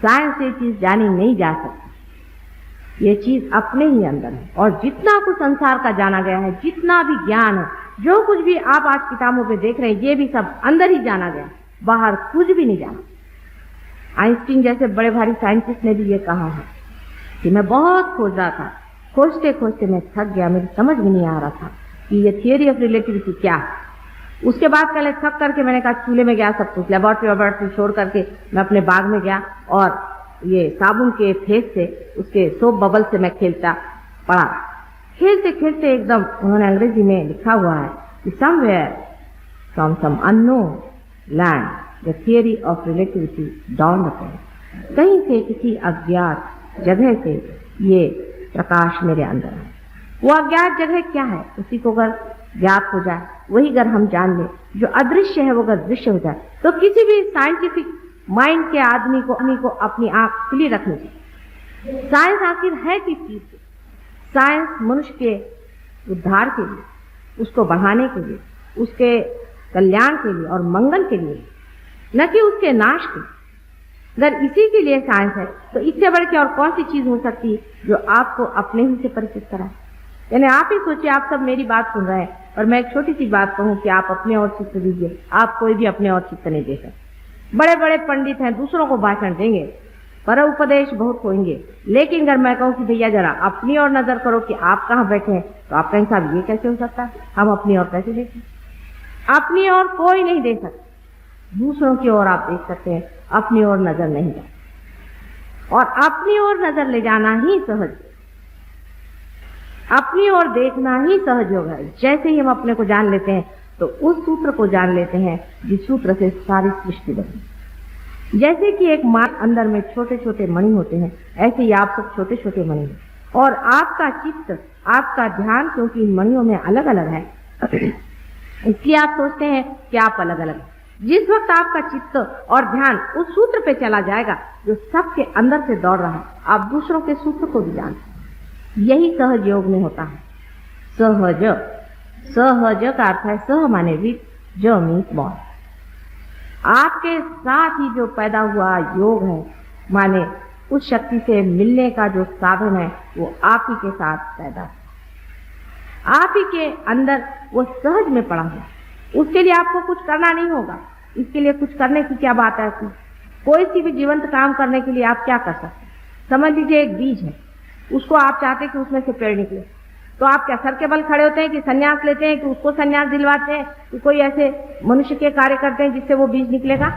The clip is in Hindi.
साइंस से चीज जानी नहीं जा सकती, ये चीज अपने ही अंदर है। और जितना कुछ संसार का जाना गया है, जितना भी ज्ञान है, जो कुछ भी आप आज किताबों पे देख रहे हैं, ये भी सब अंदर ही जाना गया, बाहर कुछ भी नहीं जाना। आइंस्टीन जैसे बड़े भारी साइंटिस्ट ने भी ये कहा है कि मैं बहुत खोज रहा था, खोजते खोजते मैं थक गया, मेरी समझ में नहीं आ रहा था कि ये थियरी ऑफ रिलेटिविटी क्या है। उसके बाद पहले थक करके मैंने कहा चूल्हे में गया, सब कुछ लेबोरेटरी छोड़ करके मैं अपने बाग में गया और ये साबुन के फेस से, उसके सोप बबल से मैं खेलता पड़ा। खेलते खेलते एकदम उन्होंने अंग्रेजी में लिखा हुआ है कि somewhere from some unknown land the theory of relativity down upon, कहीं से किसी अज्ञात जगह से ये प्रकाश मेरे अंदर है। वो अज्ञात जगह क्या है, उसी को अगर ज्ञात हो जाए, वही अगर हम जान लें, जो अदृश्य है वो अगर दृश्य हो जाए, तो किसी भी साइंटिफिक माइंड के आदमी को अपनी आंख खुली रखनी चाहिए। साइंस आखिर है किस चीज की? साइंस मनुष्य के उद्धार के लिए, उसको बढ़ाने के लिए, उसके कल्याण के लिए और मंगल के लिए, न कि उसके नाश के। अगर इसी के लिए साइंस है तो इससे बढ़ के और कौन सी चीज हो सकती है जो आपको अपने ही से परिचित कराए। यानी आप ही सोचिए, आप सब मेरी बात सुन रहे हैं और मैं एक छोटी सी बात कहूं कि आप अपने और चित्त दीजिए, आप कोई भी अपने और चित्त नहीं दे सकते। बड़े बड़े पंडित हैं, दूसरों को भाषण देंगे, पर उपदेश बहुत होंगे, लेकिन अगर मैं कहूं कि भैया जरा अपनी ओर नजर करो कि आप कहाँ बैठे हैं, तो आप कहें साहब ये कैसे हो सकता है, हम अपनी ओर कैसे देखें? अपनी ओर कोई नहीं दे सकता, दूसरों की ओर आप देख सकते हैं, अपनी ओर नजर नहीं जाती। और अपनी ओर नजर ले जाना ही सहज, अपनी ओर देखना ही सहज होगा। जैसे ही हम अपने को जान लेते हैं तो उस सूत्र को जान लेते हैं जिस सूत्र से सारी सृष्टि बनी। जैसे कि एक माँ अंदर में छोटे छोटे मणि होते हैं, ऐसे ही आप सब छोटे छोटे मणि हैं, और आपका चित्त, आपका ध्यान क्योंकि इन मणियों में अलग अलग है, इसलिए आप सोचते हैं कि आप अलग अलग हैं। जिस वक्त आपका चित्त और ध्यान उस सूत्र पे चला जाएगा जो सबके अंदर से दौड़ रहा है, आप दूसरों के सूत्र को भी जानते हैं। यही सहज योग में होता है। सहज, सहज का अर्थ है सह माने विद, ज मीन्स बॉन्ड। आपके साथ ही जो पैदा हुआ योग है, माने उस शक्ति से मिलने का जो साधन है, वो आप ही के साथ पैदा है, आप ही के अंदर वो सहज में पड़ा है। उसके लिए आपको कुछ करना नहीं होगा। इसके लिए कुछ करने की क्या बात है? कोई सी भी जीवंत काम करने के लिए आप क्या कर सकते हैं? समझ लीजिए एक बीज है, उसको आप चाहते हैं कि उसमें से पेड़ निकले, तो आप क्या सर के बल खड़े होते हैं कि संन्यास लेते हैं कि उसको संन्यास दिलवाते हैं कि कोई ऐसे मनुष्य के कार्य करते हैं जिससे वो बीज निकलेगा?